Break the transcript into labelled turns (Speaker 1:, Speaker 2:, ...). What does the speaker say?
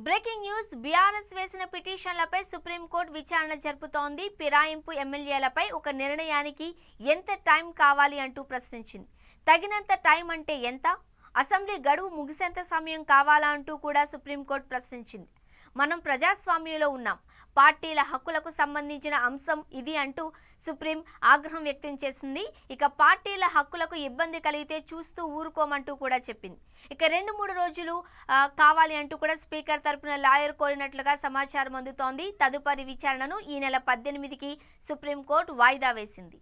Speaker 1: Breaking news BRS వేసిన పిటిషన్లపై supreme court విచారణ జరుపుతోంది. ఫిరాయింపు ఎమ్మెల్యేలపై ఒక నిర్ణయానికి ఎంత టైం కావాలి అంటూ ప్రశ్నించింది. తగినంత టైం అంటే ఎంత? అసెంబ్లీ గడువు ముగిసేంత సమయం కావాలా అంటూ కూడా సుప్రీంకోర్టు ప్రశ్నించింది. మనం ప్రజాస్వామ్యంలో ఉన్నాం, పార్టీల హక్కులకు సంబంధించిన అంశం ఇది అంటూ సుప్రీం ఆగ్రహం వ్యక్తం చేసింది. ఇక పార్టీల హక్కులకు ఇబ్బంది కలిగితే చూస్తూ ఊరుకోమంటూ కూడా చెప్పింది. ఇక 2-3 రోజులు కావాలి అంటూ కూడా స్పీకర్ తరపున లాయర్ కోరినట్లుగా సమాచారం అందుతోంది. తదుపరి విచారణను ఈ నెల 18కి సుప్రీంకోర్టు వాయిదా వేసింది.